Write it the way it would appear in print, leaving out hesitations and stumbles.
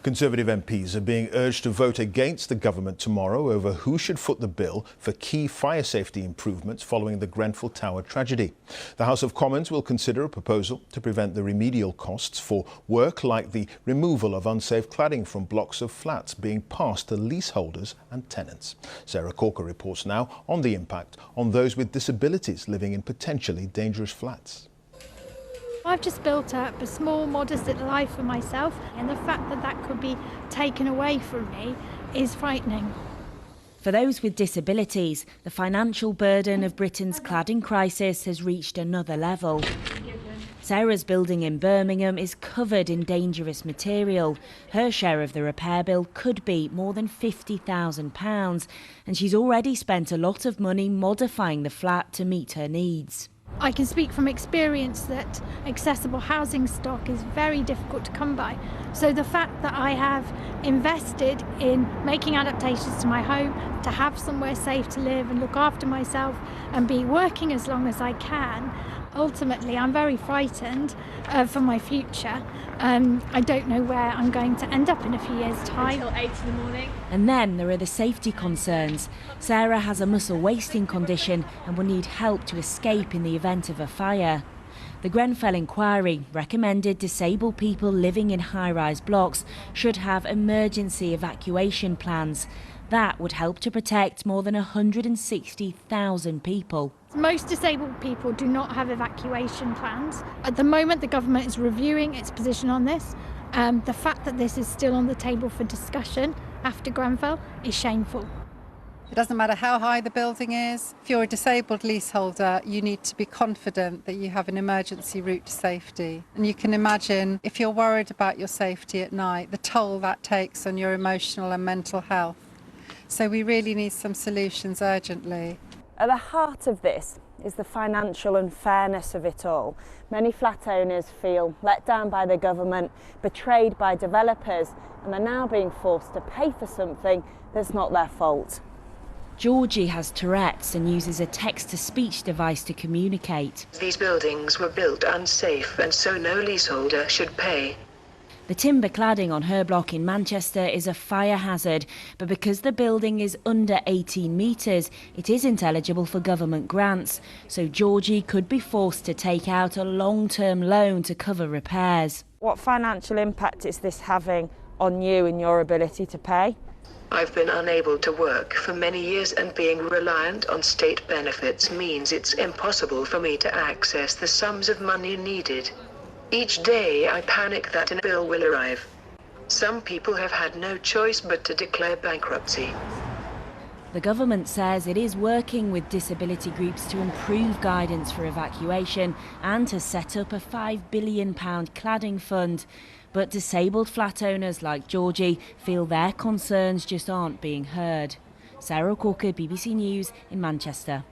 Conservative MPs are being urged to vote against the government tomorrow over who should foot the bill for key fire safety improvements following the Grenfell Tower tragedy. The House of Commons will consider a proposal to prevent the remedial costs for work like the removal of unsafe cladding from blocks of flats being passed to leaseholders and tenants. Sarah Corker reports now on the impact on those with disabilities living in potentially dangerous flats. I've just built up a small, modest little life for myself, and the fact that that could be taken away from me is frightening. For those with disabilities, the financial burden of Britain's cladding crisis has reached another level. Sarah's building in Birmingham is covered in dangerous material. Her share of the repair bill could be more than £50,000, and she's already spent a lot of money modifying the flat to meet her needs. I can speak from experience that accessible housing stock is very difficult to come by. So the fact that I have invested in making adaptations to my home, to have somewhere safe to live and look after myself and be working as long as I can, ultimately I'm very frightened for my future. I don't know where I'm going to end up in a few years' time. Until 8 in the morning. And then there are the safety concerns. Sarah has a muscle wasting condition and will need help to escape in the event of a fire. The Grenfell inquiry recommended disabled people living in high-rise blocks should have emergency evacuation plans. That would help to protect more than 160,000 people. Most disabled people do not have evacuation plans. At the moment, the government is reviewing its position on this. The fact that this is still on the table for discussion after Grenfell is shameful. It doesn't matter how high the building is. If you're a disabled leaseholder, you need to be confident that you have an emergency route to safety. And you can imagine, if you're worried about your safety at night, the toll that takes on your emotional and mental health. So we really need some solutions urgently. At the heart of this is the financial unfairness of it all. Many flat owners feel let down by the government, betrayed by developers, and are now being forced to pay for something that's not their fault. Georgie has Tourette's and uses a text-to-speech device to communicate. These buildings were built unsafe, and so no leaseholder should pay. The timber cladding on her block in Manchester is a fire hazard, but because the building is under 18 metres, it isn't eligible for government grants, so Georgie could be forced to take out a long-term loan to cover repairs. What financial impact is this having on you and your ability to pay? I've been unable to work for many years, and being reliant on state benefits means it's impossible for me to access the sums of money needed. Each day I panic that a bill will arrive. Some people have had no choice but to declare bankruptcy. The government says it is working with disability groups to improve guidance for evacuation and to set up a £5 billion cladding fund. But disabled flat owners like Georgie feel their concerns just aren't being heard. Sarah Corker, BBC News in Manchester.